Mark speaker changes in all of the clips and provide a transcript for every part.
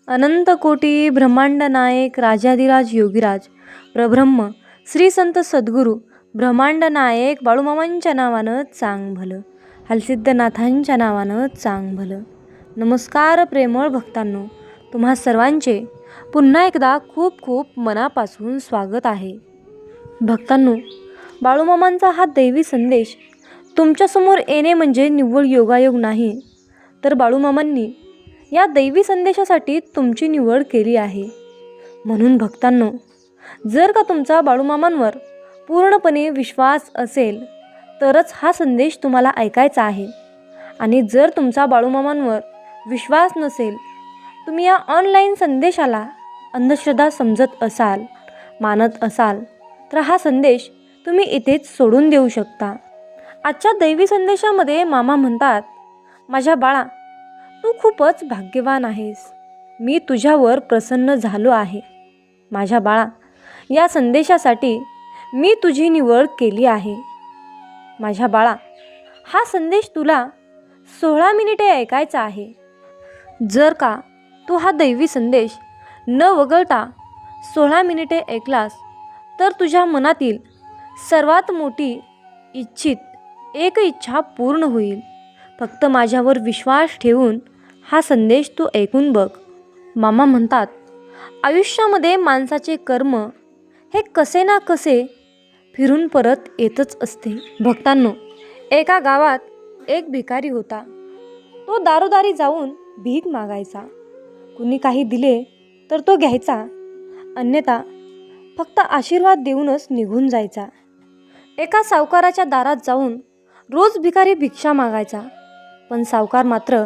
Speaker 1: अनंत कोटी ब्रह्मांड नायक राजाधिराज योगीराज प्रब्रह्म श्री संत सद्गुरू ब्रह्मांड नायक बाळूमामांच्या नावानं चांग भलं, हलसिद्धनाथांच्या नावानं चांग भलं. नमस्कार प्रेमळ भक्तांनो, तुम्हा सर्वांचे पुन्हा एकदा खूप खूप मनापासून स्वागत आहे. भक्तांनो, बाळूमामांचा हा दैवी संदेश तुमच्यासमोर येणे म्हणजे निव्वळ योगायोग नाही, तर बाळूमामांनी या दैवी संदेशासाठी तुमची निवड केली आहे. म्हणून भक्तांनो, जर का तुमचा बाळूमामांवर पूर्णपणे विश्वास असेल तरच हा संदेश तुम्हाला ऐकायचा आहे. आणि जर तुमचा बाळूमामांवर विश्वास नसेल, तुम्ही या ऑनलाईन संदेशाला अंधश्रद्धा समजत असाल, मानत असाल, तर हा संदेश तुम्ही इथेच सोडून देऊ शकता. आजच्या दैवी संदेशामध्ये मामा म्हणतात, माझ्या बाळा, तू खूपच भाग्यवान आहेस. मी तुझ्यावर प्रसन्न झालो आहे. माझ्या बाळा, या संदेशासाठी मी तुझी निवड केली आहे. माझ्या बाळा, हा संदेश तुला 16 मिनिटे ऐकायचा आहे. जर का तू हा दैवी संदेश न वगळता 16 मिनिटे ऐकलास तर तुझ्या मनातील सर्वात मोठी इच्छित एक इच्छा पूर्ण होईल. फक्त माझ्यावर विश्वास ठेवून हा संदेश तू ऐकून बघ. मामा म्हणतात, आयुष्यामध्ये माणसाचे कर्म हे कसे ना कसे फिरून परत येतच असते. भक्तांनो, एका गावात एक भिकारी होता. तो दारोदारी जाऊन भीक मागायचा. कुणी काही दिले तर तो घ्यायचा, अन्यथा फक्त आशीर्वाद देऊनच निघून जायचा. एका सावकाराच्या दारात जाऊन रोज भिकारी भिक्षा मागायचा, पण सावकार मात्र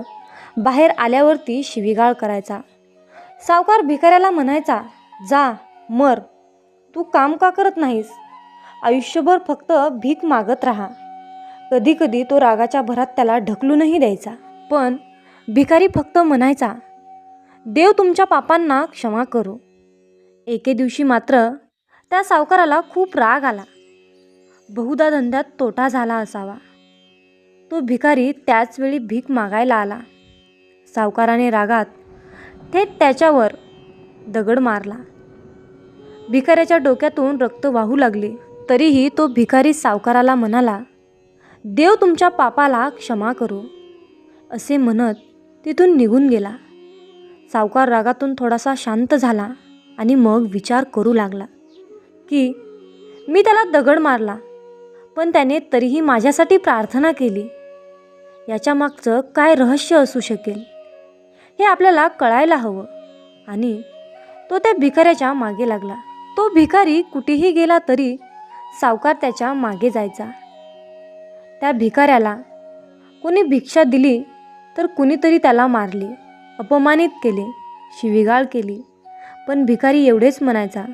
Speaker 1: बाहेर आल्यावरती शिवीगाळ करायचा. सावकार भिकाऱ्याला म्हणायचा, जा मर, तू काम का करत नाहीस? आयुष्यभर फक्त भीक मागत राहा. कधी कधी तो रागाच्या भरात त्याला ढकलूनही द्यायचा. पण भिकारी फक्त म्हणायचा, देव तुमच्या पापांना क्षमा करो. एके दिवशी मात्र त्या सावकाराला खूप राग आला. बहुधा धंद्यात तोटा झाला असावा. तो भिकारी त्याच वेळी भीक मागायला आला. सावकाराने रागात थेट त्याच्यावर दगड मारला. भिकाऱ्याच्या डोक्यातून रक्त वाहू लागले. तरीही तो भिकारी सावकाराला म्हणाला, देव तुमच्या पापाला क्षमा करो, असे म्हणत तिथून निघून गेला. सावकार रागातून थोडासा शांत झाला आणि मग विचार करू लागला की मी त्याला दगड मारला, पण त्याने तरीही माझ्यासाठी प्रार्थना केली. याच्या मागचं काय रहस्य असू शकेल हे आपल्याला कळायला हवं. आणि तो त्या भिकाऱ्याच्या मागे लागला. तो भिकारी कुठेही गेला तरी सावकार त्याच्या मागे जायचा. त्या भिकाऱ्याला कोणी भिक्षा दिली तर कुणीतरी त्याला मारले, अपमानित केले, शिवीगाळ केली, पण भिकारी एवढेच म्हणायचा,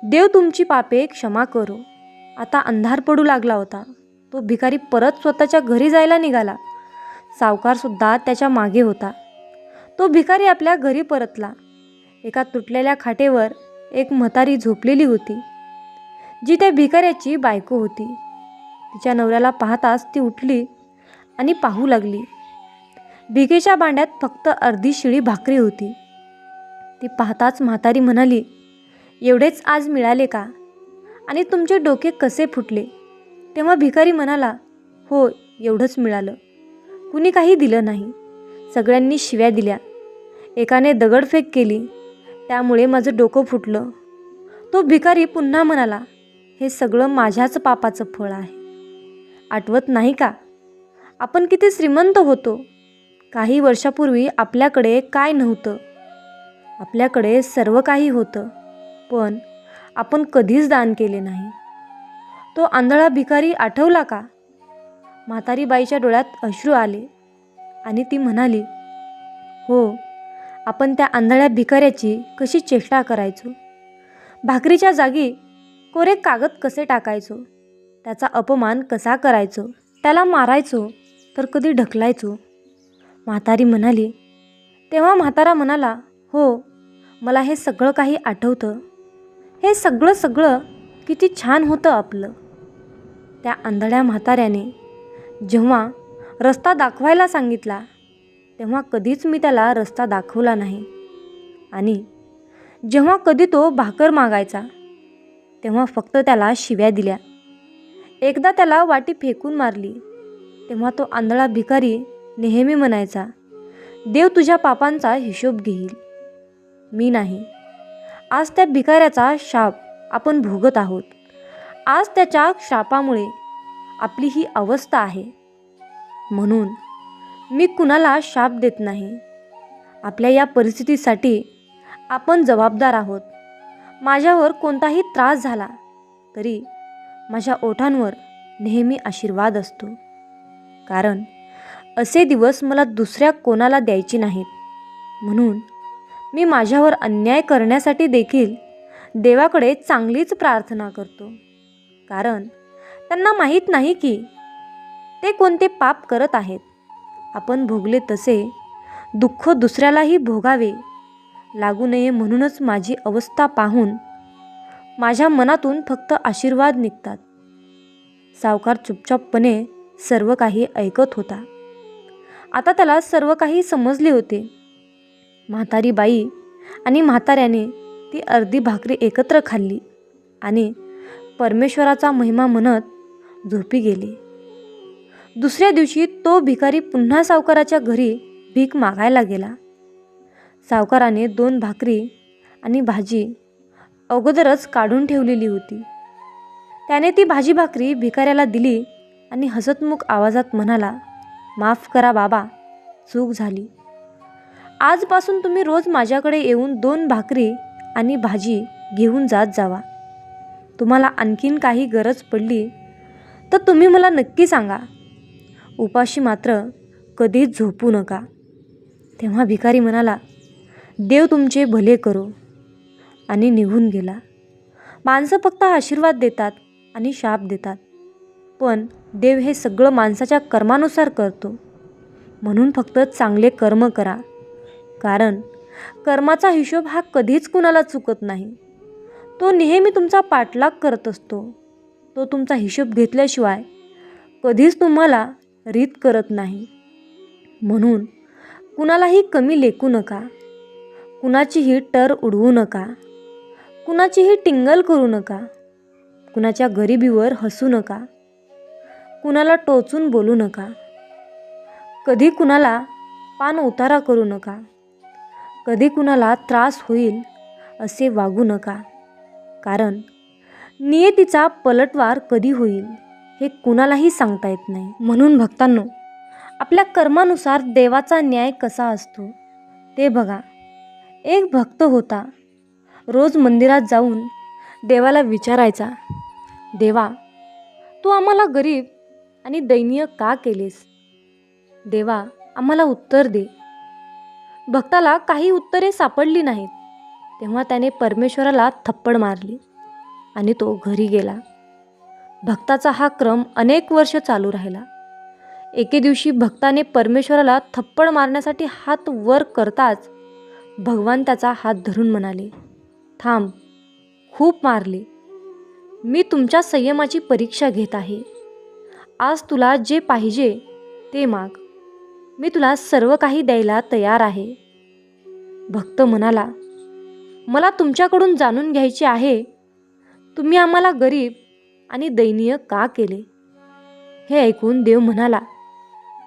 Speaker 1: देव तुमची पापे क्षमा करो. आता अंधार पडू लागला होता. तो भिकारी परत स्वतःच्या घरी जायला निघाला. सावकारसुद्धा त्याच्या मागे होता. तो भिकारी आपल्या घरी परतला. एका तुटलेल्या खाटेवर एक म्हातारी झोपलेली होती, जी त्या भिकाऱ्याची बायको होती. तिच्या नवऱ्याला पाहताच ती उठली आणि पाहू लागली. भिकेच्या भांड्यात फक्त अर्धी शिळी भाकरी होती. ती पाहताच म्हातारी म्हणाली, एवढेच आज मिळाले का? आणि तुमचे डोके कसे फुटले? तेव्हा भिकारी म्हणाला, हो, एवढंच मिळालं. कुणी काही दिलं नाही. सगळ्यांनी शिव्या दिल्या. एकाने दगडफेक केली, त्यामुळे माझं डोकं फुटलं. तो भिकारी पुन्हा म्हणाला, हे सगळं माझ्याच पापाचं फळ आहे. आठवत नाही का, आपण किती श्रीमंत होतो? काही वर्षापूर्वी आपल्याकडे काय नव्हतं. आपल्याकडे सर्व काही होतं, पण आपण कधीच दान केले नाही. तो आंधळा भिकारी आठवला का? म्हातारी बाईच्या डोळ्यात अश्रू आले आणि ती म्हणाली, हो, आपण त्या आंधळ्या भिकाऱ्याची कशी चेष्टा करायचो. भाकरीच्या जागी कोरे कागद कसे टाकायचो, त्याचा अपमान कसा करायचो, त्याला मारायचो तर कधी ढकलायचो. म्हातारी म्हणाली. तेव्हा म्हातारा म्हणाला, हो, मला हे सगळं काही आठवतं. हे सगळं किती छान होतं आपलं. त्या आंधळ्या म्हाताऱ्याने जेव्हा रस्ता दाखवायला सांगितला तेव्हा कधीच मी त्याला रस्ता दाखवला नाही. आणि जेव्हा कधी तो भाकर मागायचा तेव्हा फक्त त्याला शिव्या दिल्या. एकदा त्याला वाटी फेकून मारली तेव्हा तो आंधळा भिकारी नेहमी म्हणायचा, देव तुझ्या पापांचा हिशोब घेईल, मी नाही. आज त्या भिकाऱ्याचा शाप आपण भोगत आहोत. आज त्याच्या शापामुळे आपली ही अवस्था आहे. म्हणून मी कुणाला शाप देत नाही. आपल्या या परिस्थितीसाठी आपण जबाबदार आहोत. माझ्यावर कोणताही त्रास झाला तरी माझ्या ओठांवर नेहमी आशीर्वाद असतो. कारण असे दिवस मला दुसऱ्या कोणाला द्यायचे नाहीत. म्हणून मी माझ्यावर अन्याय करण्यासाठी देखील देवाकडे चांगलीच प्रार्थना करतो. कारण त्यांना माहीत नाही की ते कोणते पाप करत आहेत. आपण भोगले तसे दुःख दुसऱ्यालाही भोगावे लागू नये म्हणूनच माझी अवस्था पाहून माझ्या मनातून फक्त आशीर्वाद निघतात. सावकार चुपचापपणे सर्व काही ऐकत होता. आता त्याला सर्व काही समजले होते. म्हातारी बाई आणि म्हाताऱ्याने ती अर्धी भाकरी एकत्र खाल्ली आणि परमेश्वराचा महिमा म्हणत झोपी गेले. दुसऱ्या दिवशी तो भिकारी पुन्हा सावकाराच्या घरी भीक मागायला गेला. सावकाराने 2 भाकरी आणि भाजी अगोदरच काढून ठेवलेली होती. त्याने ती भाजी भाकरी भिकाऱ्याला दिली आणि हसतमुख आवाजात म्हणाला, माफ करा बाबा, चूक झाली. आजपासून तुम्ही रोज माझ्याकडे येऊन 2 भाकरी आणि भाजी घेऊन जात जावा. तुम्हाला आणखीन काही गरज पडली तर तुम्ही मला नक्की सांगा. उपाशी मात्र कधीच झोपू नका. तेव्हा भिकारी म्हणाला, देव तुमचे भले करो, आणि निघून गेला. माणसं फक्त आशीर्वाद देतात आणि शाप देतात, पण देव हे सगळं माणसाच्या कर्मानुसार करतो. म्हणून फक्त चांगले कर्म करा. कारण कर्माचा हिशोब हा कधीच कुणाला चुकत नाही. तो नेहमी तुमचा पाठलाग करत असतो. तो तुमचा हिशोब घेतल्याशिवाय कधीच तुम्हाला रीत करत नाही. म्हणून कुणालाही कमी लेखू नका. कुणाचीही टर उडवू नका. कुणाचीही टिंगल करू नका. कुणाच्या गरिबीवर हसू नका. कुणाला टोचून बोलू नका. कधी कुणाला पान उतारा करू नका. कधी कुणाला त्रास होईल असे वागू नका. कारण नियतीचा पलटवार कधी होईल हे कुणालाही सांगता येत नाही. म्हणून भक्तांनो, आपल्या कर्मानुसार देवाचा न्याय कसा असतो ते बघा. एक भक्त होता. रोज मंदिरात जाऊन देवाला विचारायचा, देवा, तू आम्हाला गरीब आणि दयनीय का केलेस? देवा, आम्हाला उत्तर दे. भक्ताला काही उत्तरे सापडली नाहीत. तेव्हा त्याने परमेश्वराला थप्पड मारली आणि तो घरी गेला. भक्ताचा हा क्रम अनेक वर्ष चालू राहिला. एके दिवशी भक्ताने परमेश्वराला थप्पड मारण्यासाठी हात वर करताच भगवान त्याचा हात धरून म्हणाले, थांब, खूप मारले. मी तुमच्या संयमाची परीक्षा घेत आहे. आज तुला जे पाहिजे ते माग. मी तुला सर्व काही द्यायला तयार आहे. भक्त म्हणाला, मला तुमच्याकडून जाणून घ्यायचे आहे, तुम्ही आम्हाला गरीब आणि दयनीय का केले? हे ऐकून देव म्हणाला,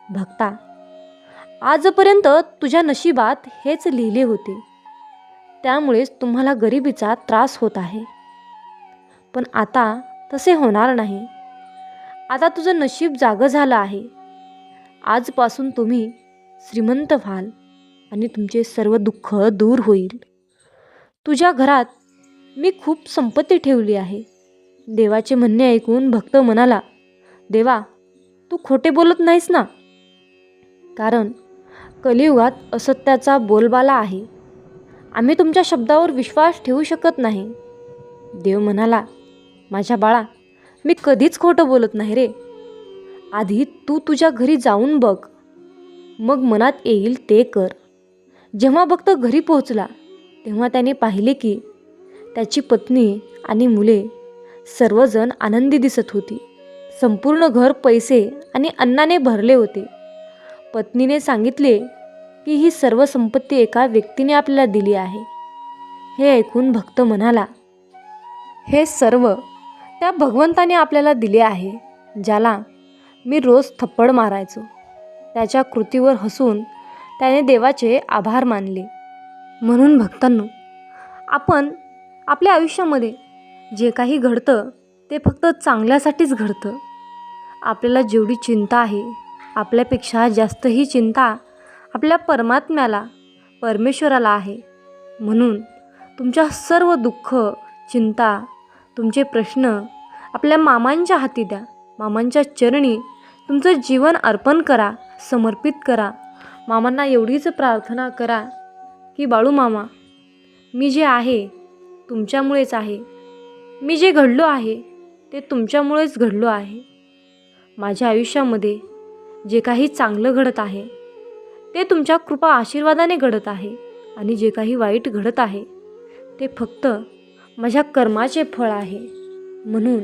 Speaker 1: भक्ता, आजपर्यंत तुझ्या नशिबात हेच लिहिले होते. त्यामुळेच तुम्हाला गरिबीचा त्रास होत आहे. पण आता तसे होणार नाही. आता तुझं नशीब जागं झालं आहे. आजपासून तुम्ही श्रीमंत व्हाल आणि तुमचे सर्व दुःख दूर होईल. तुझ्या घरात मी खूप संपत्ती ठेवली आहे. देवाचे म्हणणे ऐकून भक्त म्हणाला, देवा, तू खोटे बोलत नाहीस ना? कारण कलियुगात असत्याचा बोलबाला आहे. आम्ही तुमच्या शब्दावर विश्वास ठेवू शकत नाही. देव म्हणाला, माझ्या बाळा, मी कधीच खोटं बोलत नाही रे. आधी तू तुझ्या घरी जाऊन बघ, मग मनात येईल ते कर. जेव्हा भक्त घरी पोहोचला तेव्हा त्याने पाहिले की त्याची पत्नी आणि मुले सर्वजण आनंदी दिसत होती. संपूर्ण घर पैसे आणि अन्नाने भरले होते. पत्नीने सांगितले की ही सर्व संपत्ती एका व्यक्तीने आपल्याला दिली आहे. हे ऐकून भक्त म्हणाला, हे सर्व त्या भगवंताने आपल्याला दिले आहे, ज्याला मी रोज थप्पड मारायचो. त्याच्या कृतीवर हसून त्याने देवाचे आभार मानले. म्हणून भक्तांनो, आपण आपल्या आयुष्यामध्ये जे काही घडतं ते फक्त चांगल्यासाठीच घडतं. आपल्याला जेवढी चिंता आहे, आपल्यापेक्षा जास्त ही चिंता आपल्या परमात्म्याला, परमेश्वराला आहे. म्हणून तुमच्या सर्व दुःख, चिंता, तुमचे प्रश्न आपल्या मामांच्या हाती द्या. मामांच्या चरणी तुमचं जीवन अर्पण करा, समर्पित करा. मामांना एवढीच प्रार्थना करा की बाळू मामा, मी जे आहे तुमच्यामुळेच आहे. मी जे घडलो आहे ते तुमच्यामुळेच घडलो आहे. माझ्या आयुष्यामध्ये जे काही चांगलं घडत आहे ते तुमच्या कृपा आशीर्वादाने घडत आहे, आणि जे काही वाईट घडत आहे ते फक्त माझ्या कर्माचे फळ आहे. म्हणून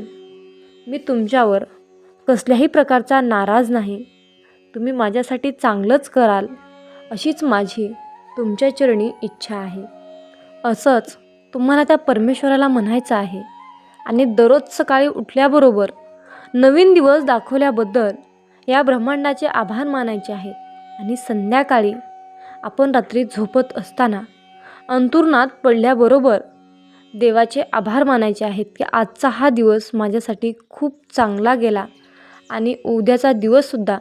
Speaker 1: मी तुमच्यावर कसल्याही प्रकारचा नाराज नाही. तुम्ही माझ्यासाठी चांगलंच कराल अशीच माझी तुमच्या चरणी इच्छा आहे. असंच तुम्हाला त्या परमेश्वराला म्हणायचं आहे. आणि दररोज सकाळी उठल्याबरोबर नवीन दिवस दाखवल्याबद्दल या ब्रह्मांडाचे आभार मानायचे आहेत. आणि संध्याकाळी आपण रात्री झोपत असताना अंथरुणात पडल्याबरोबर देवाचे आभार मानायचे आहेत की आजचा हा दिवस माझ्यासाठी खूप चांगला गेला, आणि उद्याचा दिवससुद्धा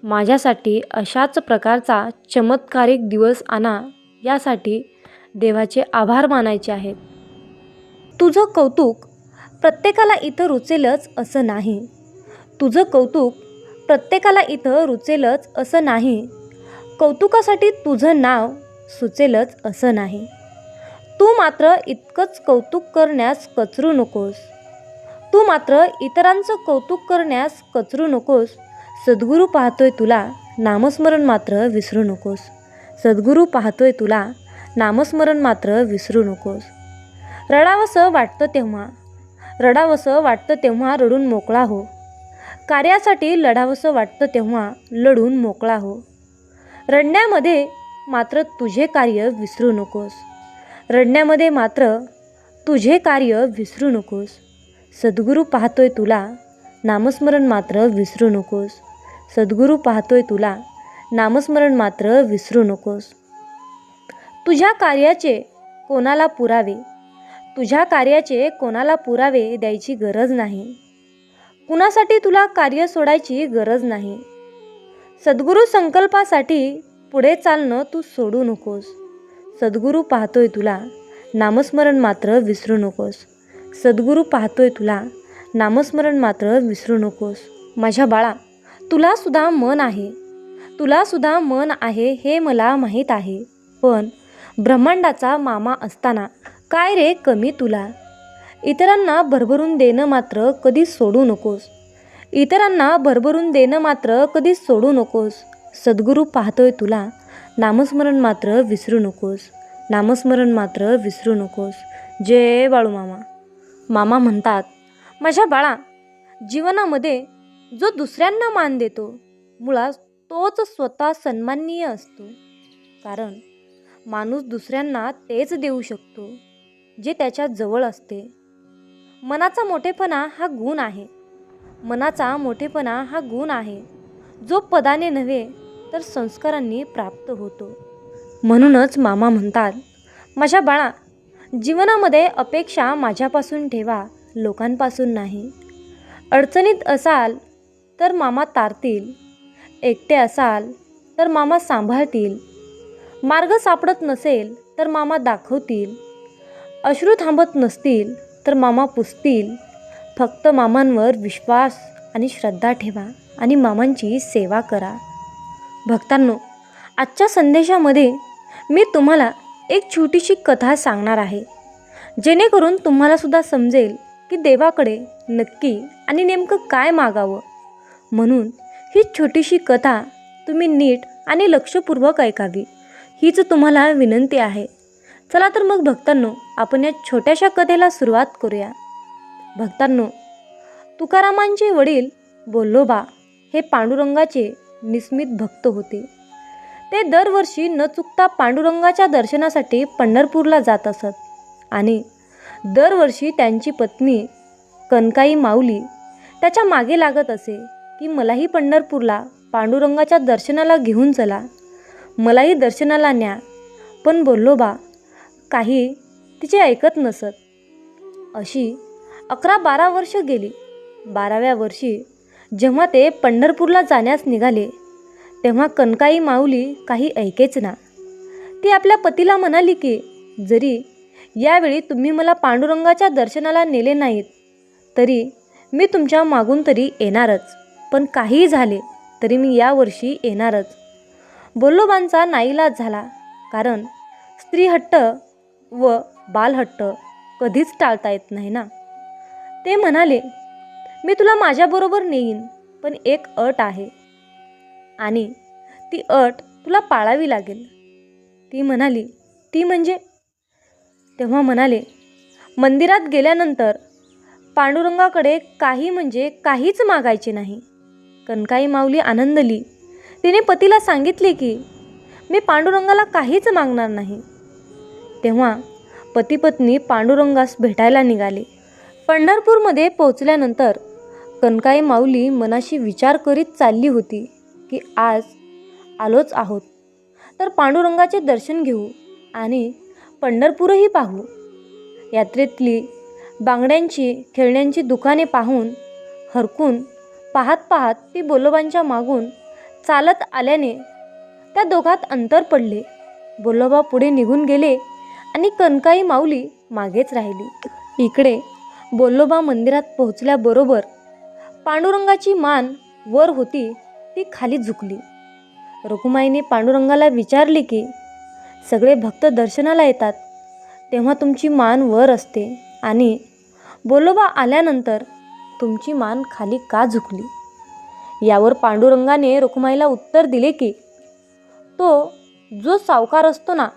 Speaker 1: माझ्यासाठी अशाच प्रकारचा चमत्कारिक दिवस आणा, यासाठी देवाचे आभार मानायचे आहेत. तुझं कौतुक प्रत्येकाला इथं रुचेलच असं नाही. तुझं कौतुक प्रत्येकाला इथं रुचेलच असं नाही. कौतुकासाठी तुझं नाव सुचेलच असं नाही. तू मात्र इतकंच कौतुक करण्यास कचरू नकोस. तू मात्र इतरांचं कौतुक करण्यास कचरू नकोस. सद्गुरू पाहतोय तुला, नामस्मरण मात्र विसरू नकोस. सद्गुरू पाहतोय तुला, नामस्मरण मात्र विसरू नकोस. रडावंसं वाटतं तेव्हा रडून मोकळा हो. कार्यासाठी लढावंसं वाटतं तेव्हा लढून मोकळा हो. रडण्यामध्ये मात्र तुझे कार्य विसरू नकोस. रडण्यामध्ये मात्र तुझे कार्य विसरू नकोस. सद्गुरू पाहतोय तुला, नामस्मरण मात्र विसरू नकोस. सद्गुरू पाहतोय तुला, नामस्मरण मात्र विसरू नकोस. तुझ्या कार्याचे कोणाला पुरावे द्यायची गरज नाही. कुणासाठी तुला कार्य सोडायची गरज नाही. सद्गुरू संकल्पासाठी पुढे चालणं तू सोडू नकोस. सद्गुरू पाहतोय तुला, नामस्मरण मात्र विसरू नकोस. सद्गुरू पाहतोय तुला, नामस्मरण मात्र विसरू नकोस. माझ्या बाळा, तुला सुद्धा मन आहे हे मला माहीत आहे. पण ब्रह्मांडाचा मामा असताना काय रे कमी तुला? इतरांना भरभरून देणं मात्र कधी सोडू नकोस. सद्गुरू पाहतोय तुला, नामस्मरण मात्र विसरू नकोस. जय बाळू मामा. मामा म्हणतात, माझ्या बाळा, जीवनामध्ये जो दुसऱ्यांना मान देतो मुळात तोच स्वतः सन्माननीय असतो. कारण माणूस दुसऱ्यांना तेच देऊ शकतो जे त्याच्या जवळ असते. मनाचा मोठेपणा हा गुण आहे जो पदाने नव्हे तर संस्कारांनी प्राप्त होतो. म्हणूनच मामा म्हणतात, माझ्या बाळा, जीवनामध्ये अपेक्षा माझ्यापासून ठेवा, लोकांपासून नाही. अडचणीत असाल तर मामा तारतील. एकटे असाल तर मामा सांभाळतील. मार्ग सापडत नसेल तर मामा दाखवतील. अश्रू थांबत नसतील तर मामा पुसतील. फक्त मामांवर विश्वास आणि श्रद्धा ठेवा आणि मामांची सेवा करा. भक्तांनो, आजच्या संदेशामध्ये मी तुम्हाला एक छोटीशी कथा सांगणार आहे, जेणेकरून तुम्हाला सुद्धा समजेल की देवाकडे नक्की आणि नेमकं काय मागावं. म्हणून ही छोटीशी कथा तुम्ही नीट आणि लक्षपूर्वक ऐकावी, हीच तुम्हाला विनंती आहे. चला तर मग भक्तांनो, आपण या छोट्याशा कथेला सुरुवात करूया. भक्तांनो, तुकारामांचे वडील बोल्लोबा हे पांडुरंगाचे निस्मित भक्त होते. ते दरवर्षी न चुकता पांडुरंगाच्या दर्शनासाठी पंढरपूरला जात असत. आणि दरवर्षी त्यांची पत्नी कनकाई माऊली त्याच्या मागे लागत असे की मलाही पंढरपूरला पांडुरंगाच्या दर्शनाला घेऊन चला, मलाही दर्शनाला न्या. पण बोल्लोबा काही तिचे ऐकत नसत. अशी 11-12 वर्ष गेली. 12व्या वर्षी जेव्हा ते पंढरपूरला जाण्यास निघाले तेव्हा कनकाई माऊली काही ऐकेच ना. ती आपल्या पतीला म्हणाली की जरी यावेळी तुम्ही मला पांडुरंगाच्या दर्शनाला नेले नाहीत तरी मी तुमच्या मागून तरी येणारच, पण काहीही झाले तरी मी यावर्षी येणारच. बोल्लोबांचा नाईलाज झाला, कारण स्त्रीहट्ट व बालहट्ट कधीच टाळता येत नाही ना. ते म्हणाले, मी तुला माझ्याबरोबर नेईन, पण एक अट आहे आणि ती अट तुला पाळावी लागेल. ती म्हणाली, ती म्हणजे? तेव्हा म्हणाले, मंदिरात गेल्यानंतर पांडुरंगाकडे काही म्हणजे काहीच मागायचे नाही. कनकाई माऊली आनंदली. तिने पतीला सांगितले की मी पांडुरंगाला काहीच मागणार नाही. तेव्हा पती पत्नी पांडुरंगास भेटायला निघाले. पंढरपूरमध्ये पोहोचल्यानंतर कनकाई माऊली मनाशी विचार करीत चालली होती की आज आलोच आहोत तर पांडुरंगाचे दर्शन घेऊ आणि पंढरपूरही पाहू. यात्रेतली बांगड्यांची खेळण्यांची दुकाने पाहून हरकून पाहत पाहत ती बोल्लोबांच्या मागून चालत आल्याने त्या दोघात अंतर पडले. बोल्लोबा पुढे निघून गेले आणि कनकाई माऊली मागेच राहिली. इकडे बोल्लोबा मंदिरात पोहोचल्याबरोबर पांडुरंगाची मान वर होती ती खाली झुकली. रखुमाईने पांडुरंगाला विचारले की सगळे भक्त दर्शनाला येतात तेव्हा तुमची मान वर असते आणि बोल्लोबा आल्यानंतर तुमची मान खाली का झुकली? यावर पांडुरंगाने रखुमाईला उत्तर दिले की तो जो सावकार असतो ना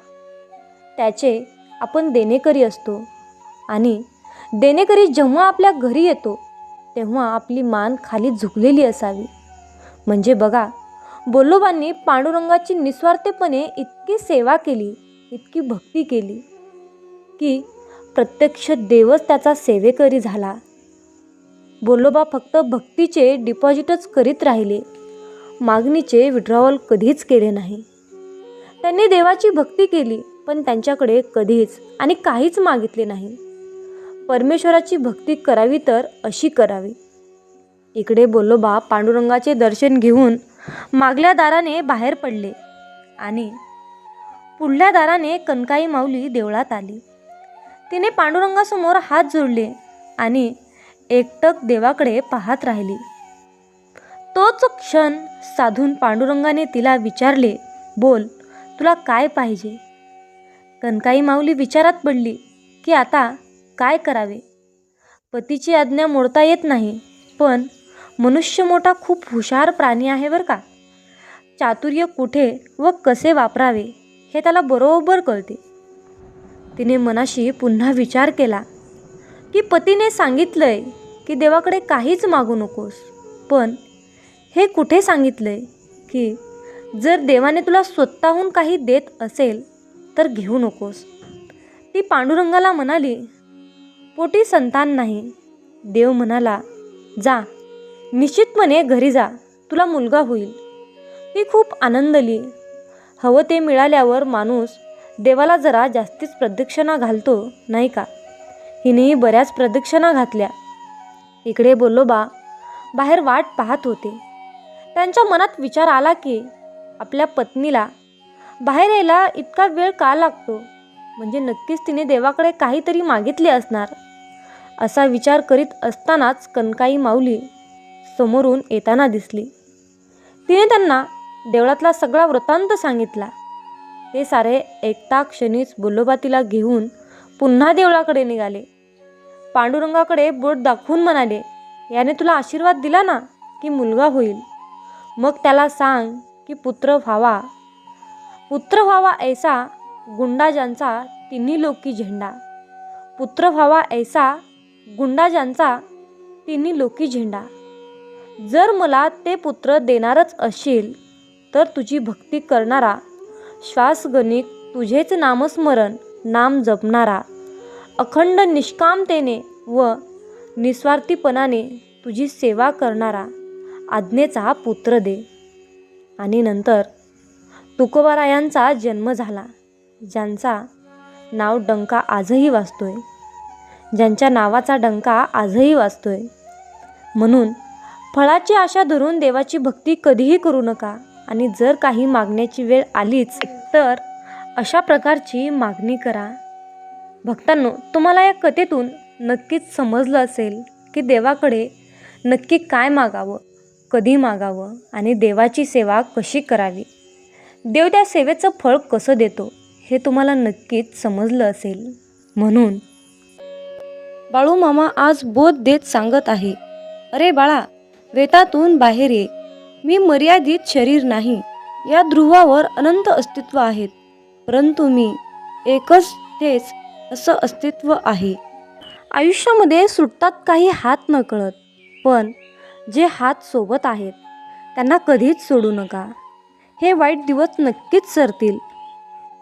Speaker 1: त्याचे आपण देणेकरी असतो आणि देणेकरी जेव्हा आपल्या घरी येतो तेव्हा आपली मान खाली झुकलेली असावी. म्हणजे बघा, बोल्लोबांनी पांडुरंगाची निस्वार्थपणे इतकी सेवा केली, इतकी भक्ती केली की प्रत्यक्ष देवच त्याचा सेवेकरी झाला. बोल्लोबा फक्त भक्तीचे डिपॉझिटच करीत राहिले, मागणीचे विड्रॉवल कधीच केले नाही. त्यांनी देवाची भक्ती केली पण त्यांच्याकडे कधीच आणि काहीच मागितले नाही. परमेश्वराची भक्ती करावी तर अशी करावी. इकडे बोल्लोबा पांडुरंगाचे दर्शन घेऊन मागल्या दाराने बाहेर पडले आणि पुढल्या दाराने कनकाई माऊली देवळात आली. तिने पांडुरंगासमोर हात जोडले आणि एकटक देवाकडे पाहत राहिली. तोच क्षण साधून पांडुरंगाने तिला विचारले, बोल, तुला काय पाहिजे? कनकाई माऊली विचारात पडली की आता काय करावे. पतीची आज्ञा मोडता येत नाही, पण मनुष्य मोठा खूप हुशार प्राणी आहे बरं का. चातुर्य कुठे व कसे वापरावे हे त्याला बरोबर कळते. तिने मनाशी पुन्हा विचार केला की पतीने सांगितलंय की देवाकडे काहीच मागू नकोस, पण हे कुठे सांगितलंय की जर देवाने तुला स्वतःहून काही देत असेल तर घेऊ नकोस. ती पांडुरंगाला म्हणाली, पोटी संतान नाही. देव म्हणाला, जा, निश्चितपणे घरी जा, तुला मुलगा होईल. ती खूप आनंदली. हवं ते मिळाल्यावर माणूस देवाला जरा जास्तीच प्रदक्षिणा घालतो नाही का. हिनेही बऱ्याच प्रदक्षिणा घातल्या. इकडे बोल्लोबा बाहेर वाट पाहत होते. त्यांच्या मनात विचार आला की आपल्या पत्नीला बाहेर यायला इतका वेळ का लागतो, म्हणजे नक्कीच तिने देवाकडे काहीतरी मागितले असणार. असा विचार करीत असतानाच कनकाई माऊली समोरून येताना दिसली. तिने त्यांना देवळातला सगळा वृत्तांत सांगितला. ते सारे ऐकता क्षणीच बोल्लोबा तिला घेऊन पुन्हा देवळाकडे निघाले. पांडुरंगाकडे बोट दाखवून म्हणाले, याने तुला आशीर्वाद दिला ना की मुलगा होईल, मग त्याला सांग की पुत्र व्हावा ऐसा गुंडा ज्यांचा तिन्ही लोकी झेंडा. पुत्र व्हावा ऐसा गुंडा ज्यांचा तिन्ही लोकी झेंडा. जर मला ते पुत्र देणारच असशील तर तुझी भक्ती करणारा, श्वासगणिक तुझेच नामस्मरण नाम जपणारा, अखंड निष्कामतेने व निस्वार्थीपणाने तुझी सेवा करणारा आज्ञेचा पुत्र दे. आणि नंतर तुकोबारायांचा जन्म झाला, ज्यांचा नाव डंका आजही वाजतोय, ज्यांच्या नावाचा डंका आजही वाजतोय. म्हणून फळाची आशा धरून देवाची भक्ती कधीही करू नका. आणि जर काही मागण्याची वेळ आलीच तर अशा प्रकारची मागणी करा. भक्तांनो, तुम्हाला या कथेतून नक्कीच समजलं असेल की देवाकडे नक्की काय मागावं, कधी मागावं आणि देवाची सेवा कशी करावी. देव त्या सेवेचं फळ कसं देतो हे तुम्हाला नक्कीच समजलं असेल. म्हणून बाळूमामा आज बोध देत सांगत आहे, अरे बाळा, वेतातून बाहेर ये. मी मर्यादित शरीर नाही. या ध्रुवावर अनंत अस्तित्व आहेत, परंतु मी एकच तेच असं अस्तित्व आहे. आयुष्यामध्ये सुटतात काही हात नकळत, पण जे हात सोबत आहेत त्यांना कधीच सोडू नका. हे वाईट दिवस नक्कीच सरतील.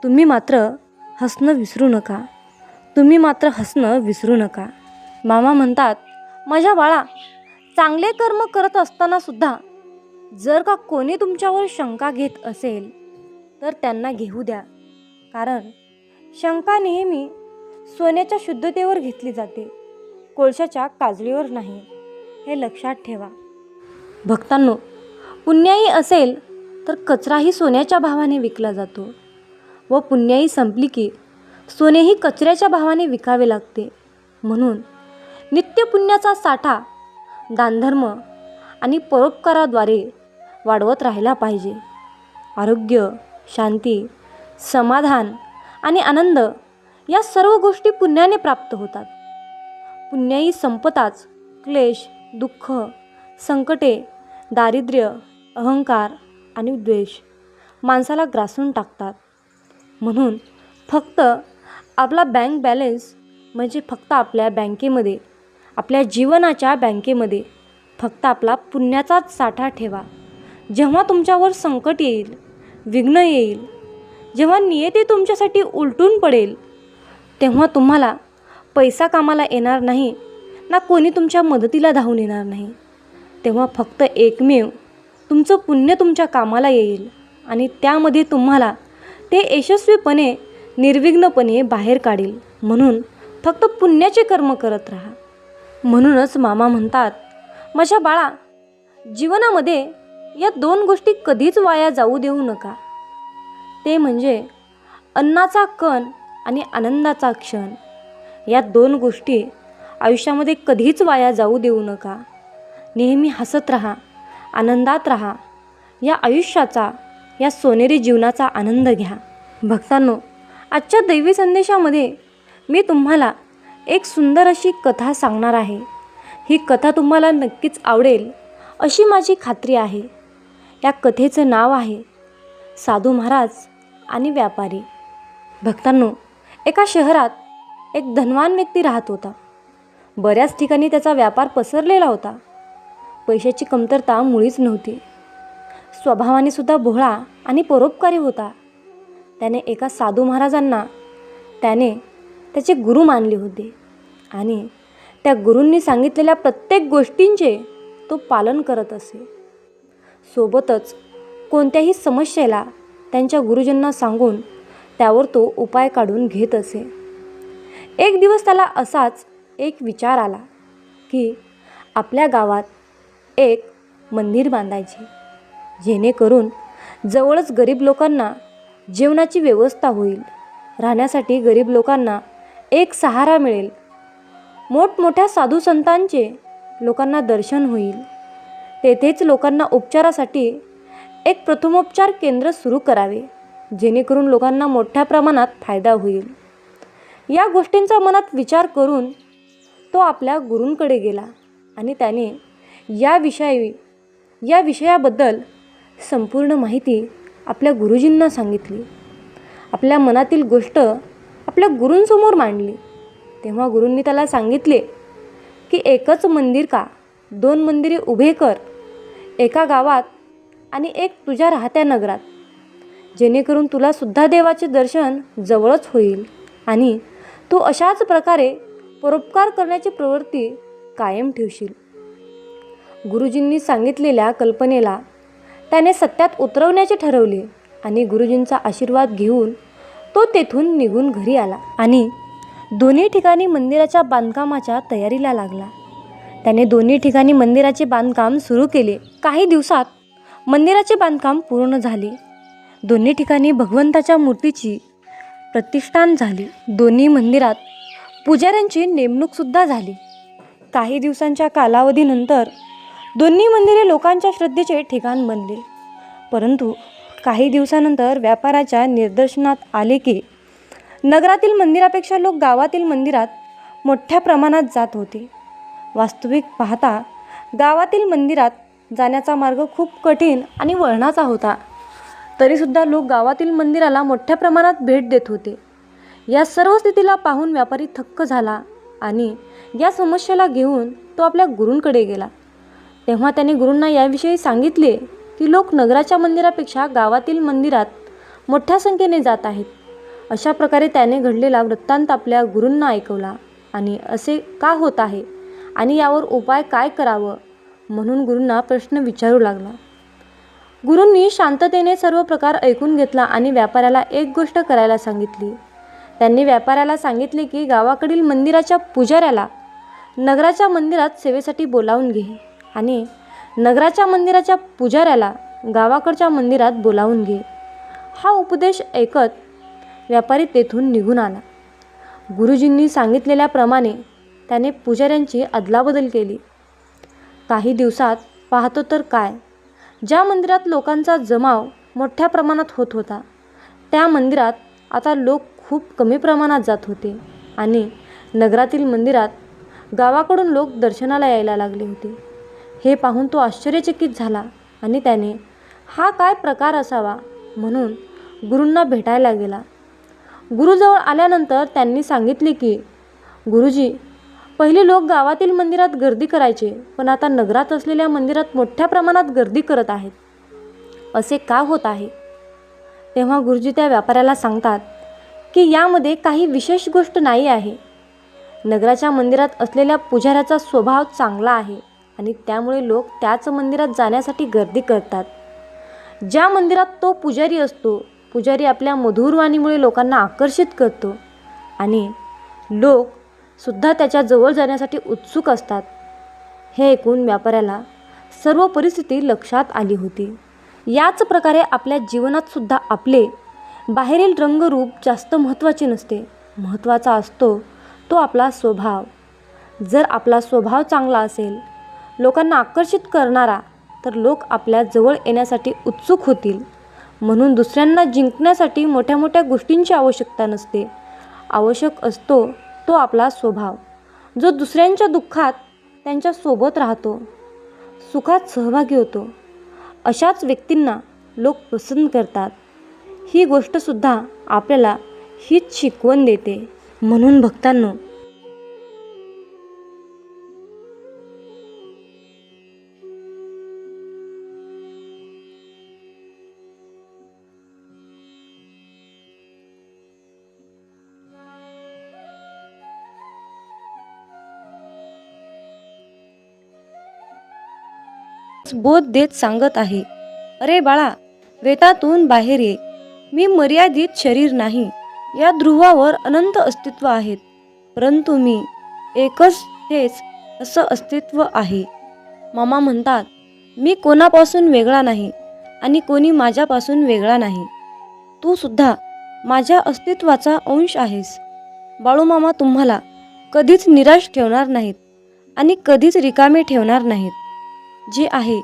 Speaker 1: तुम्ही मात्र हसणं विसरू नका. तुम्ही मात्र हसणं विसरू नका. मामा म्हणतात, माझ्या बाळा, चांगले कर्म करत असताना सुद्धा जर का कोणी तुमच्यावर शंका घेत असेल तर त्यांना घेऊ द्या. कारण शंका नेहमी सोन्याच्या शुद्धतेवर घेतली जाते, कोळशाच्या काजळीवर नाही. हे लक्षात ठेवा. भक्तांनो, पुण्याई असेल तर कचराही सोन्याच्या भावाने विकला जातो व पुण्याई संपली की सोनेही कचऱ्याच्या भावाने विकावे लागते. म्हणून नित्य पुण्याचा साठा दानधर्म आणि परोपकाराद्वारे वाढवत राहिला पाहिजे. आरोग्य, शांती, समाधान आणि आनंद या सर्व गोष्टी पुण्याने प्राप्त होतात. पुण्याई संपताच क्लेश, दुःख, संकटे, दारिद्र्य, अहंकार आणि द्वेष माणसाला ग्रासून टाकतात. म्हणून फक्त आपला बँक बॅलन्स म्हणजे फक्त आपल्या बँकेमध्ये, आपल्या जीवनाच्या बँकेमध्ये फक्त आपला पुण्याचाच साठा ठेवा. जेव्हा तुमच्यावर संकट येईल, विघ्न येईल, जेव्हा नियती तुमच्यासाठी उलटून पडेल, तेव्हा तुम्हाला पैसा कामाला येणार नाही, ना कोणी तुमच्या मदतीला धावून येणार नाही. तेव्हा फक्त एकमेव तुमचं पुण्य तुमच्या कामाला येईल आणि त्यामध्ये तुम्हाला ते यशस्वीपणे, निर्विघ्नपणे बाहेर काढेल. म्हणून फक्त पुण्याचे कर्म करत राहा. म्हणूनच मामा म्हणतात, माझ्या बाळा, जीवनामध्ये या दोन गोष्टी कधीच वाया जाऊ देऊ नका. ते म्हणजे अन्नाचा कण आणि आनंदाचा क्षण. या दोन गोष्टी आयुष्यामध्ये कधीच वाया जाऊ देऊ नका. नेहमी हसत राहा, आनंदात राहा. या आयुष्याचा, या सोनेरी जीवनाचा आनंद घ्या. भक्तांनो, आजच्या दैवी संदेशामध्ये मी तुम्हाला एक सुंदर अशी कथा सांगणार आहे. ही कथा तुम्हाला नक्कीच आवडेल अशी माझी खात्री आहे. या कथेचं नाव आहे साधू महाराज आणि व्यापारी. भक्तांनो, एका शहरात एक धनवान व्यक्ती राहत होता. बऱ्याच ठिकाणी त्याचा व्यापार पसरलेला होता. पैशाची कमतरता मुळीच नव्हती. स्वभावाने सुद्धा भोळा आणि परोपकारी होता. त्याने एका साधू महाराजांना त्याने त्याचे गुरु मानले होते आणि त्या गुरूंनी सांगितलेल्या प्रत्येक गोष्टींचे तो पालन करत असे. सोबतच कोणत्याही समस्येला त्यांच्या गुरुजींना सांगून त्यावर तो उपाय काढून घेत असे. एक दिवस त्याला असाच एक विचार आला की आपल्या गावात एक मंदिर बांधायचे, जेणेकरून जवळच गरीब लोकांना जेवणाची व्यवस्था होईल, राहण्यासाठी गरीब लोकांना एक सहारा मिळेल, मोठमोठ्या साधू संतांचे लोकांना दर्शन होईल, तेथेच लोकांना उपचारासाठी एक प्रथमोपचार केंद्र सुरू करावे, जेणेकरून लोकांना मोठ्या प्रमाणात फायदा होईल. या गोष्टींचा मनात विचार करून तो आपल्या गुरूंकडे गेला आणि त्याने या विषयाबद्दल संपूर्ण माहिती आपल्या गुरुजींना सांगितली. आपल्या मनातील गोष्ट आपल्या गुरूंसमोर मांडली. तेव्हा गुरूंनी त्याला सांगितले की एकच मंदिर का, 2 मंदिरे उभे कर, एका गावात आणि एक तुझ्या राहत्या नगरात, जेणेकरून तुला सुद्धा देवाचे दर्शन जवळच होईल आणि तू अशाच प्रकारे परोपकार करण्याची प्रवृत्ती कायम ठेवशील. गुरुजींनी सांगितलेल्या कल्पनेला त्याने सत्यात उतरवण्याचे ठरवले आणि गुरुजींचा आशीर्वाद घेऊन तो तेथून निघून घरी आला आणि दोन्ही ठिकाणी मंदिराच्या बांधकामाच्या तयारीला लागला. त्याने दोन्ही ठिकाणी मंदिराचे बांधकाम सुरू केले. काही दिवसात मंदिराचे बांधकाम पूर्ण झाले. दोन्ही ठिकाणी भगवंताच्या मूर्तीची प्रतिष्ठान झाली. दोन्ही मंदिरात पुजाऱ्यांची नेमणूकसुद्धा झाली. काही दिवसांच्या कालावधीनंतर दोन्ही मंदिरे लोकांच्या श्रद्धेचे ठिकाण बनले. परंतु काही दिवसानंतर व्यापाराच्या निदर्शनात आले की नगरातील मंदिरापेक्षा लोक गावातील मंदिरात मोठ्या प्रमाणात जात होते. वास्तविक पाहता गावातील मंदिरात जाण्याचा मार्ग खूप कठीण आणि वळणाचा होता. तरीसुद्धा लोक गावातील मंदिराला मोठ्या प्रमाणात भेट देत होते. या सर्व स्थितीला पाहून व्यापारी थक्क झाला आणि या समस्येला घेऊन तो आपल्या गुरूंकडे गेला. तेव्हा त्याने गुरूंना याविषयी सांगितले की लोक नगराच्या मंदिरापेक्षा गावातील मंदिरात मोठ्या संख्येने जात आहेत. अशा प्रकारे त्याने घडलेला वृत्तांत आपल्या गुरूंना ऐकवला आणि असे का होत आहे आणि यावर उपाय काय करावं म्हणून गुरूंना प्रश्न विचारू लागला. गुरूंनी शांततेने सर्व प्रकार ऐकून घेतला आणि व्यापाऱ्याला एक गोष्ट करायला सांगितली. त्यांनी व्यापाऱ्याला सांगितले की गावाकडील मंदिराच्या पुजाऱ्याला नगराच्या मंदिरात सेवेसाठी बोलावून घे आणि नगराच्या मंदिराच्या पुजाऱ्याला गावाकडच्या मंदिरात बोलावून घे. हा उपदेश ऐकत व्यापारी तेथून निघून आला. गुरुजींनी सांगितलेल्याप्रमाणे त्याने पुजाऱ्यांची अदलाबदल केली. काही दिवसात पाहतो तर काय, ज्या मंदिरात लोकांचा जमाव मोठ्या प्रमाणात होत होता त्या मंदिरात आता लोक खूप कमी प्रमाणात जात होते आणि नगरातील मंदिरात गावाकडून लोक दर्शनाला यायला लागले होते. हे पाहून तो आश्चर्यचकित झाला आणि त्याने हा काय प्रकार असावा म्हणून गुरूंना भेटायला गेला. गुरुजवळ आल्यानंतर त्यांनी सांगितले की गुरुजी, पहिले लोक गावातील मंदिरात गर्दी करायचे, पण आता नगरात असलेल्या मंदिरात मोठ्या प्रमाणात गर्दी करत आहेत. असे का होत आहे? तेव्हा गुरुजी त्या व्यापाऱ्याला सांगतात की यामध्ये काही विशेष गोष्ट नाही आहे. नगराच्या मंदिरात असलेल्या पुजाऱ्याचा स्वभाव चांगला आहे आणि त्यामुळे लोक त्याच मंदिरात जाण्यासाठी गर्दी करतात. ज्या मंदिरात तो पुजारी असतो, पुजारी आपल्या मधुर वाणीमुळे लोकांना आकर्षित करतो आणि लोक सुद्धा त्याच्या जवळ जाण्यासाठी उत्सुक असतात. हे ऐकून व्यापाऱ्याला सर्व परिस्थिती लक्षात आली होती. याच प्रकारे आपल्या जीवनात सुद्धा आपले बाहेरील रंगरूप जास्त महत्त्वाचे नसते. महत्त्वाचा असतो तो आपला स्वभाव. जर आपला स्वभाव चांगला असेल, लोकांना आकर्षित करणारा, तर लोक आपल्या जवळ येण्यासाठी उत्सुक होतील. म्हणून दुसऱ्यांना जिंकण्यासाठी मोठ्या मोठ्या गोष्टींची आवश्यकता नसते. आवश्यक असतो तो आपला स्वभाव, जो दुसऱ्यांच्या दुःखात त्यांच्या सोबत राहतो, सुखात सहभागी होतो. अशाच व्यक्तींना लोक पसंत करतात. ही गोष्टसुद्धा आपल्याला हीच शिकवण देते. म्हणून भक्तांनो, बोध देत सांगत आहे, अरे बाळा, वेतातून बाहेर ये. मी मर्यादित शरीर नाही. या ध्रुवावर अनंत अस्तित्व आहेत, परंतु मी एकच हेच असं अस्तित्व आहे. मामा म्हणतात, मी कोणापासून वेगळा नाही आणि कोणी माझ्यापासून वेगळा नाही. तू सुद्धा माझ्या अस्तित्वाचा अंश आहेस. बाळूमामा तुम्हाला कधीच निराश ठेवणार नाहीत आणि कधीच रिकामे ठेवणार नाहीत. जे आहे,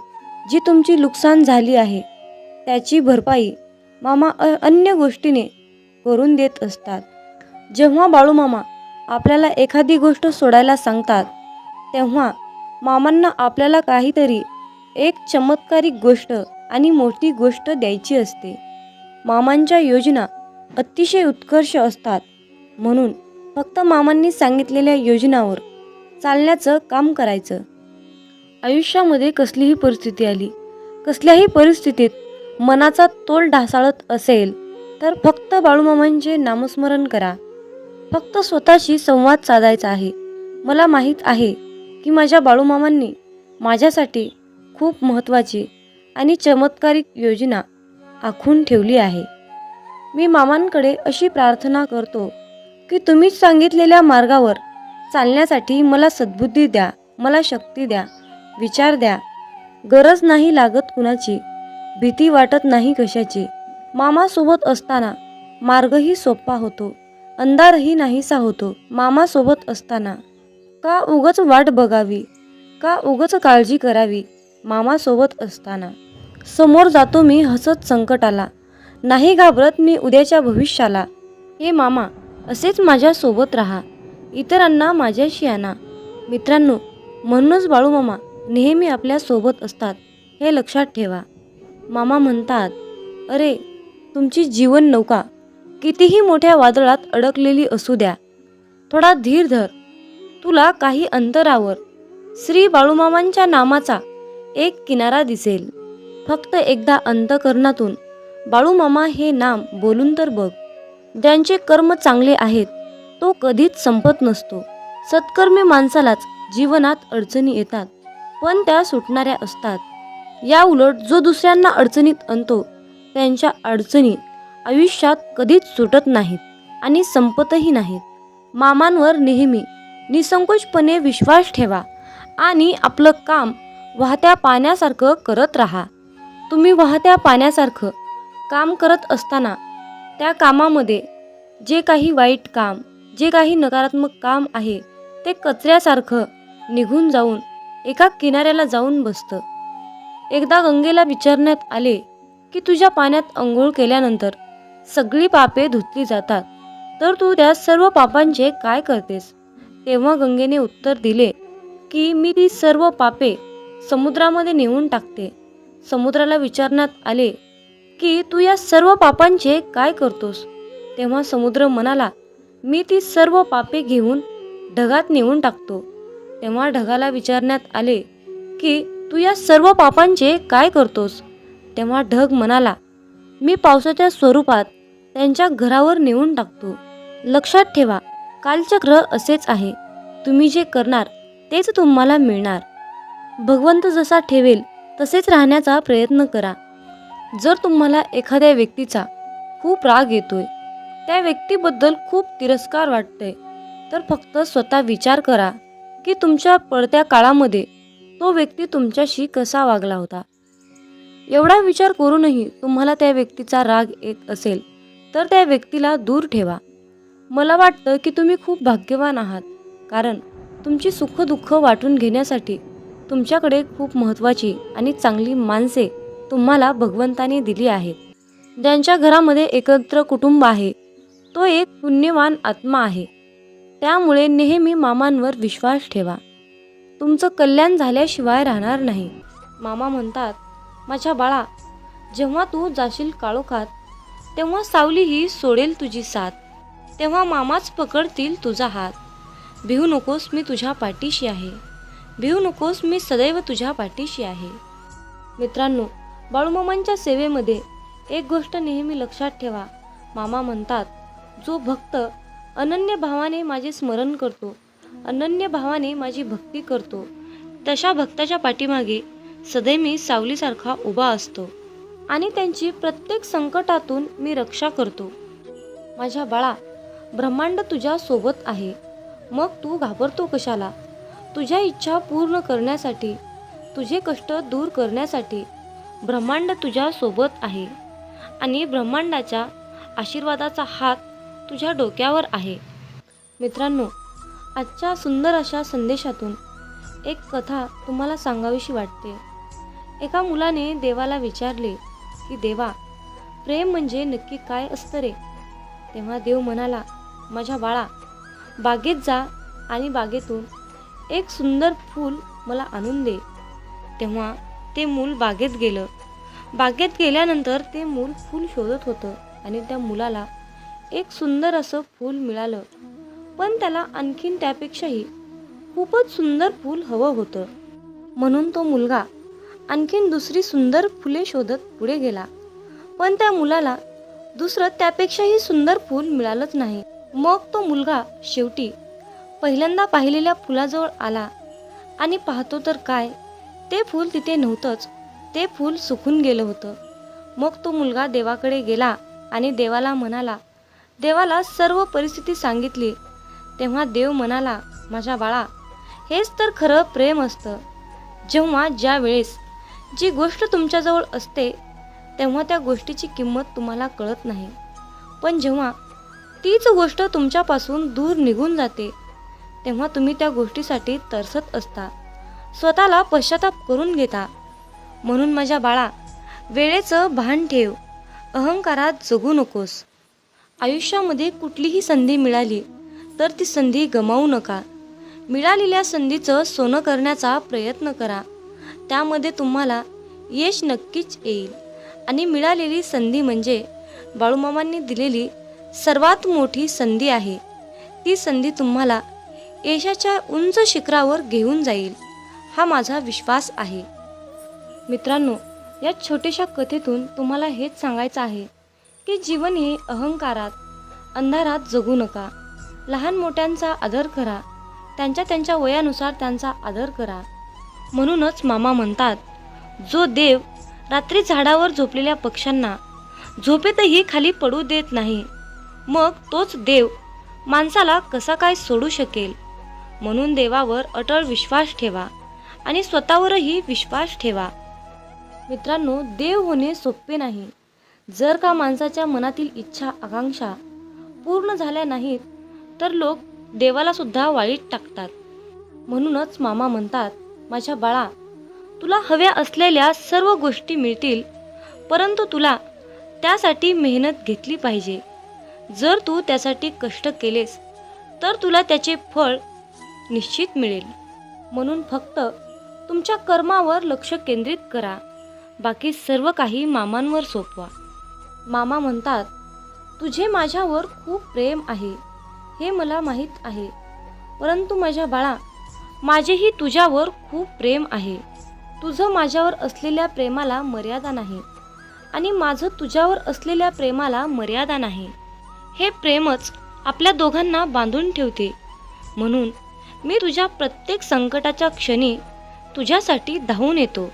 Speaker 1: जी तुमची नुकसान झाली आहे त्याची भरपाई मामा अन्य गोष्टीने करून देत असतात. जेव्हा बाळूमामा आपल्याला एखादी गोष्ट सोडायला सांगतात, तेव्हा मामांना आपल्याला काहीतरी एक चमत्कारिक गोष्ट आणि मोठी गोष्ट द्यायची असते. मामांच्या योजना अतिशय उत्कर्ष असतात. म्हणून फक्त मामांनी सांगितलेल्या योजनावर चालण्याचं काम करायचं. आयुष्यामध्ये कसलीही परिस्थिती आली, कसल्याही परिस्थितीत मनाचा तोल ढासाळत असेल तर फक्त बाळूमामांचे नामस्मरण करा. फक्त स्वतःशी संवाद साधायचा आहे. मला माहीत आहे की माझ्या बाळूमामांनी माझ्यासाठी खूप महत्त्वाची आणि चमत्कारिक योजना आखून ठेवली आहे. मी मामांकडे अशी प्रार्थना करतो की तुम्ही सांगितलेल्या मार्गावर चालण्यासाठी मला सद्बुद्धी द्या, मला शक्ती द्या, विचार द्या. गरज नाही लागत कुणाची, भीती वाटत नाही कशाची. मामासोबत असताना मार्गही सोपा होतो, अंधारही नाहीसा होतो. मामासोबत असताना का उगच वाट बघावी, का उगच काळजी करावी. मामासोबत असताना समोर जातो मी हसत संकटाला, नाही घाबरत मी उद्याच्या भविष्याला. हे मामा असेच माझ्यासोबत राहा, इतरांना माझ्याशी आणा. मित्रांनो, म्हणूनच बाळूमामा नेहमी आपल्यासोबत असतात हे लक्षात ठेवा. मामा म्हणतात, अरे तुमची जीवन नौका कितीही मोठ्या वादळात अडकलेली असू द्या, थोडा धीर धर. तुला काही अंतरावर श्री बाळूमामांच्या नामाचा एक किनारा दिसेल. फक्त एकदा अंतःकरणातून बाळूमामा हे नाम बोलून तर बघ. ज्यांचे कर्म चांगले आहेत तो कधीच संपत नसतो. सत्कर्मी माणसालाच जीवनात अडचणी येतात, पण त्या सुटणाऱ्या असतात. या उलट जो दुसऱ्यांना अडचणीत आणतो त्यांच्या अडचणी आयुष्यात कधीच सुटत नाहीत आणि संपतही नाहीत. मामांवर नेहमी निसंकोचपणे विश्वास ठेवा आणि आपलं काम वाहत्या पाण्यासारखं करत राहा. तुम्ही वाहत्या पाण्यासारखं काम करत असताना त्या कामामध्ये जे काही वाईट काम, जे काही नकारात्मक काम आहे ते कचऱ्यासारखं निघून जाऊन एका किनाऱ्याला जाऊन बसतं. एकदा गंगेला विचारण्यात आले की तुझ्या पाण्यात अंघोळ केल्यानंतर सगळी पापे धुतली जातात, तर तू त्या सर्व पापांचे काय करतेस? तेव्हा गंगेने उत्तर दिले की मी ती सर्व पापे समुद्रामध्ये नेऊन टाकते. समुद्राला विचारण्यात आले की तू या सर्व पापांचे काय करतोस? तेव्हा समुद्र म्हणाला, मी ती सर्व पापे घेऊन ढगात नेऊन टाकतो. तेव्हा ढगाला विचारण्यात आले की तू या सर्व पापांचे काय करतोस? तेव्हा ढग म्हणाला, मी पावसाच्या स्वरूपात त्यांच्या घरावर नेऊन टाकतो. लक्षात ठेवा, कालचक्र असेच आहे. तुम्ही जे करणार तेच तुम्हाला मिळणार. भगवंत जसा ठेवेल तसेच राहण्याचा प्रयत्न करा. जर तुम्हाला एखाद्या व्यक्तीचा खूप राग येतोय, त्या व्यक्तीबद्दल खूप तिरस्कार वाटतंय, तर फक्त स्वतः विचार करा की तुमच्या पडत्या काळामध्ये तो व्यक्ती तुमच्याशी कसा वागला होता. एवढा विचार करूनही तुम्हाला त्या व्यक्तीचा राग येत असेल तर त्या व्यक्तीला दूर ठेवा. मला वाटतं की तुम्ही खूप भाग्यवान आहात, कारण तुमची सुखदुःख वाटून घेण्यासाठी तुमच्याकडे खूप महत्त्वाची आणि चांगली माणसे तुम्हाला भगवंताने दिली आहेत. ज्यांच्या घरामध्ये एकत्र कुटुंब आहे तो एक पुण्यवान आत्मा आहे. त्यामुळे नेहमी मामांवर विश्वास ठेवा. तुमचं कल्याण झाल्याशिवाय राहणार नाही. मामा म्हणतात, माझ्या बाळा, जेव्हा तू जाशील काळोखात तेव्हा सावली ही सोडेल तुझी साथ. तेव्हा मामाच पकडतील तुझा हात. भिवू नकोस, मी तुझ्या पाठीशी आहे. भिवू नकोस, मी सदैव तुझ्या पाठीशी आहे. मित्रांनो, बाळूमामांच्या सेवेमध्ये एक गोष्ट नेहमी लक्षात ठेवा. मामा म्हणतात, जो भक्त अनन्य भावाने माझे स्मरण करतो, अनन्य भावाने माझी भक्ती करतो, तशा भक्ताच्या पाठीमागे सदैव मी सावलीसारखा उभा असतो आणि त्यांची प्रत्येक संकटातून मी रक्षा करतो. माझ्या बाळा, ब्रह्मांड तुझ्या सोबत आहे, मग तू घाबरतो कशाला? तुझ्या इच्छा पूर्ण करण्यासाठी, तुझे कष्ट दूर करण्यासाठी ब्रह्मांड तुझ्या सोबत आहे आणि ब्रह्मांडाच्या आशीर्वादाचा हात तुझ्या डोक्यावर आहे. मित्रांनो, आजच्या सुंदर अशा संदेशातून एक कथा तुम्हाला सांगावीशी वाटते. एका मुलाने देवाला विचारले की देवा, प्रेम म्हणजे नक्की काय असतं रे? तेव्हा देव म्हणाला, माझ्या बाळा, बागेत जा आणि बागेतून एक सुंदर फूल मला आणून दे. तेव्हा ते मूल बागेत गेलं. बागेत गेल्यानंतर ते मूल फूल शोधत होतं आणि त्या मुलाला एक सुंदर असं फूल मिळालं, पण त्याला आणखीन त्यापेक्षाही खूपच सुंदर फूल हवं होतं. म्हणून तो मुलगा आणखीन दुसरी सुंदर फुले शोधत पुढे गेला, पण त्या मुलाला दुसरं त्यापेक्षाही सुंदर फूल मिळालंच नाही. मग तो मुलगा शेवटी पहिल्यांदा पाहिलेल्या फुलाजवळ आला आणि पाहतो तर काय, ते फूल तिथे नव्हतंच. ते फूल सुकून गेलं होतं. मग तो मुलगा देवाकडे गेला आणि देवाला म्हणाला, देवाला सर्व परिस्थिती सांगितली. तेव्हा देव म्हणाला, माझ्या बाळा, हेच तर खरं प्रेम असतं. जेव्हा ज्या वेळेस जी गोष्ट तुमच्याजवळ असते तेव्हा त्या गोष्टीची किंमत तुम्हाला कळत नाही, पण जेव्हा तीच गोष्ट तुमच्यापासून दूर निघून जाते तेव्हा तुम्ही त्या गोष्टीसाठी तरसत असता, स्वतःला पश्चाताप करून घेता. म्हणून माझ्या बाळा, वेळेचं भान ठेव, अहंकारात जगू नकोस. आयुष्यामध्ये कुठलीही संधी मिळाली तर ती संधी गमावू नका. मिळालेल्या संधीचं सोनं करण्याचा प्रयत्न करा. त्यामध्ये तुम्हाला यश नक्कीच येईल. आणि मिळालेली संधी म्हणजे बाळूमामांनी दिलेली सर्वात मोठी संधी आहे. ती संधी तुम्हाला यशाच्या उंच शिखरावर घेऊन जाईल, हा माझा विश्वास आहे. मित्रांनो, या छोट्याशा कथेतून तुम्हाला हेच सांगायचं आहे की जीवन हे अहंकारात, अंधारात जगू नका. लहान मोठ्यांचा आदर करा, त्यांच्या वयानुसार त्यांचा आदर करा. म्हणूनच मामा म्हणतात, जो देव रात्री झाडावर झोपलेल्या पक्ष्यांना झोपेतही खाली पडू देत नाही, मग तोच देव माणसाला कसा काय सोडू शकेल. म्हणून देवावर अटळ विश्वास ठेवा आणि स्वतःवरही विश्वास ठेवा. मित्रांनो, देव होणे सोपे नाही. जर का माणसाच्या मनातील इच्छा आकांक्षा पूर्ण झाल्या नाहीत तर लोक देवाला सुद्धा वाळीत टाकतात. म्हणूनच मामा म्हणतात, माझ्या बाळा, तुला हव्या असलेल्या सर्व गोष्टी मिळतील, परंतु तुला त्यासाठी मेहनत घेतली पाहिजे. जर तू त्यासाठी कष्ट केलेस तर तुला त्याचे फळ निश्चित मिळेल. म्हणून फक्त तुमच्या कर्मावर लक्ष केंद्रित करा, बाकी सर्व काही मामांवर सोपवा. मामा म्हणतात, तुझे माझ्यावर खूप प्रेम आहे हे मला माहीत आहे, परंतु माझ्या बाळा, माझेही तुझ्यावर खूप प्रेम आहे. तुझं माझ्यावर असलेल्या प्रेमाला मर्यादा नाही आणि माझं तुझ्यावर असलेल्या प्रेमाला मर्यादा नाही. हे प्रेमच आपल्या दोघांना बांधून ठेवते. म्हणून मी तुझ्या प्रत्येक संकटाच्या क्षणी तुझ्यासाठी धावून येतो.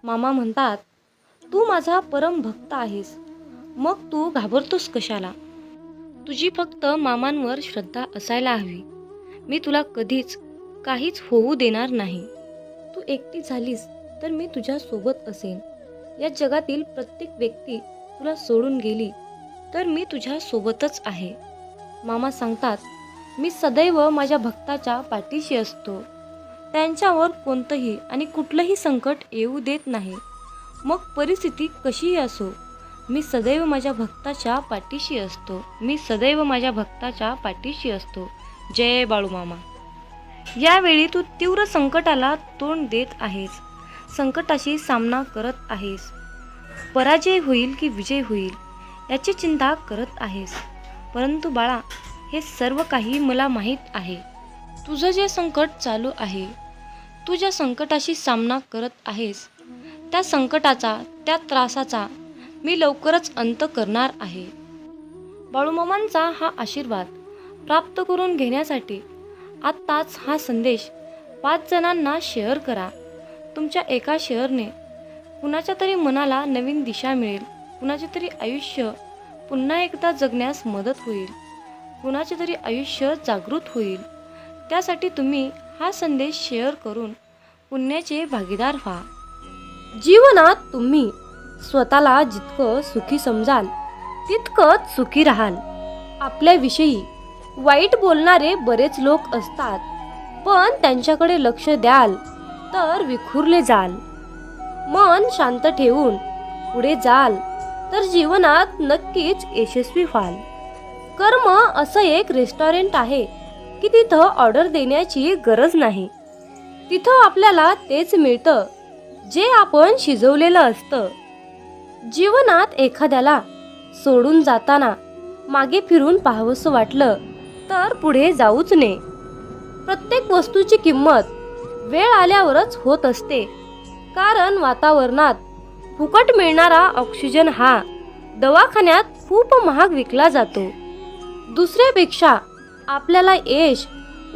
Speaker 1: मामा म्हणतात, तू माझा परम भक्त आहेस, मग तू घाबरतोस कशाला. तुझी फक्त मामांवर श्रद्धा असायला हवी. मी तुला कधीच काहीच होऊ देणार नाही. तू एकटी झालीस तर मी तुझ्या सोबत असेन. या जगातील प्रत्येक व्यक्ती तुला सोडून गेली तर मी तुझ्या सोबतच आहे. मामा सांगतात, मी सदैव माझ्या भक्ताच्या पाठीशी असतो. त्यांच्यावर कोणतंही आणि कुठलंही संकट येऊ देत नाही. मग परिस्थिती कशीही असो, मी सदैव माझ्या भक्ताच्या पाठीशी असतो. मी सदैव माझ्या भक्ताच्या पाठीशी असतो. जय बाळूमामा. यावेळी तू तीव्र संकटाला तोंड देत आहेस, संकटाशी सामना करत आहेस. पराजय होईल की विजय होईल याची चिंता करत आहेस. परंतु बाळा, हे सर्व काही मला माहीत आहे. तुझं जे संकट चालू आहे, तू ज्या संकटाशी सामना करत आहेस, त्या संकटाचा, त्या त्रासाचा मी लवकरच अंत करणार आहे. बाळूमामांचा हा आशीर्वाद प्राप्त करून घेण्यासाठी आत्ताच हा संदेश 5 जणांना शेअर करा. तुमच्या एका शेअरने कुणाच्या तरी मनाला नवीन दिशा मिळेल, कुणाचे तरी आयुष्य पुन्हा एकदा जगण्यास मदत होईल, कुणाचे तरी आयुष्य जागृत होईल. त्यासाठी तुम्ही हा संदेश शेअर करून पुण्याचे भागीदार व्हा. जीवनात तुम्ही स्वतःला जितकं सुखी समजाल तितकंच सुखी राहाल. आपल्याविषयी वाईट बोलणारे बरेच लोक असतात, पण त्यांच्याकडे लक्ष द्याल तर विखुरले जाल. मन शांत ठेवून पुढे जाल तर जीवनात नक्कीच यशस्वी व्हाल. कर्म असं एक रेस्टॉरंट आहे की तिथं ऑर्डर देण्याची गरज नाही. तिथं आपल्याला तेच मिळतं जे आपण शिजवलेलं असतं. जीवनात एखाद्याला सोडून जाताना मागे फिरून पाहावंसं वाटलं तर पुढे जाऊच नये. प्रत्येक वस्तूची किंमत वेळ आल्यावरच होत असते, कारण वातावरणात फुकट मिळणारा ऑक्सिजन हा दवाखान्यात खूप महाग विकला जातो. दुसऱ्यापेक्षा आपल्याला यश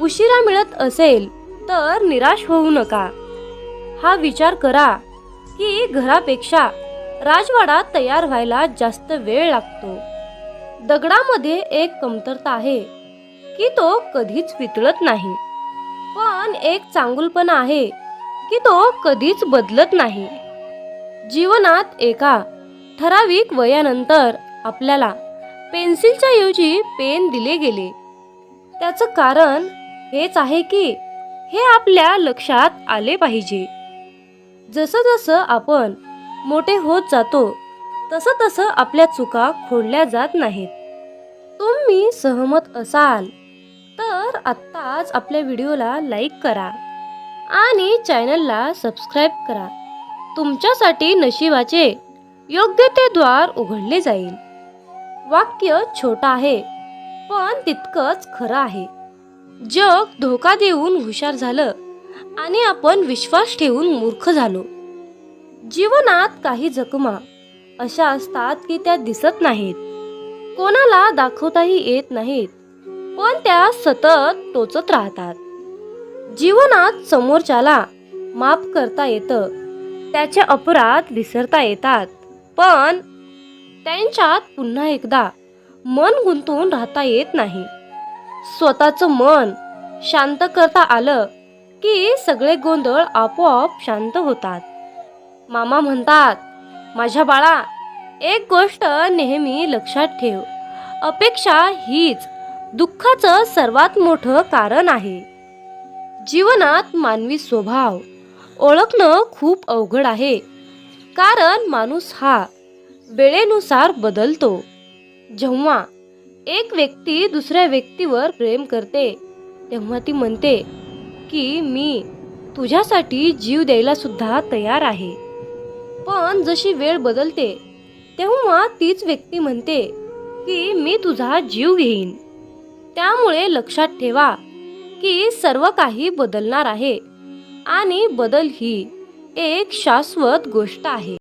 Speaker 1: उशिरा मिळत असेल तर निराश होऊ नका. हा विचार करा की घरापेक्षा राजवाडा तयार व्हायला जास्त वेळ लागतो. दगडामध्ये एक कमतरता आहे की तो कधीच वितळत नाही, पण एक चांगुलपणा आहे की तो कधीच बदलत नाही. जीवनात एका ठराविक वयानंतर आपल्याला पेन्सिलच्या ऐवजी पेन दिले गेले. त्याचं कारण हेच आहे की हे आपल्या लक्षात आले पाहिजे. जसं जसं आपण मोठे होत जातो तसं तसं आपल्या चुका खोडल्या जात नाहीत. तुम्ही सहमत असाल तर आत्ताच आपल्या व्हिडिओला लाईक करा आणि चॅनलला सबस्क्राईब करा. तुमच्यासाठी नशिबाचे योग्य ते द्वार उघडले जाईल. वाक्य छोटं आहे पण तितकंच खरं आहे. जग धोका देऊन हुशार झालं आणि आपण विश्वास ठेवून मूर्ख झालो. जीवनात काही जखमा अशा असतात की त्या दिसत नाहीत, कोणाला दाखवताही येत नाहीत, पण त्या सतत टोचत राहतात. जीवनात समोरच्याला माफ करता येतं, त्याचे अपराध विसरता येतात, पण त्यांच्यात पुन्हा एकदा मन गुंतवून राहता येत नाही. स्वतःचं मन शांत करता आलं की सगळे गोंधळ आपोआप शांत होतात. मामा म्हणतात, माझ्या बाळा, एक गोष्ट नेहमी लक्षात ठेव, अपेक्षा हीच दुःखाचं सर्वात मोठं कारण आहे. जीवनात मानवी स्वभाव ओळखणं खूप अवघड आहे, कारण माणूस हा वेळेनुसार बदलतो. जेव्हा एक व्यक्ती दुसऱ्या व्यक्तीवर प्रेम करते तेव्हा ती म्हणते की मी तुझ्यासाठी जीव द्यायला सुद्धा तयार आहे. पण जशी वेळ बदलते तेव्हा तीच व्यक्ती म्हणते की मी तुझा जीव घेईन. त्यामुळे लक्षात ठेवा की सर्व काही बदलणार आहे आणि बदल ही एक शाश्वत गोष्ट आहे.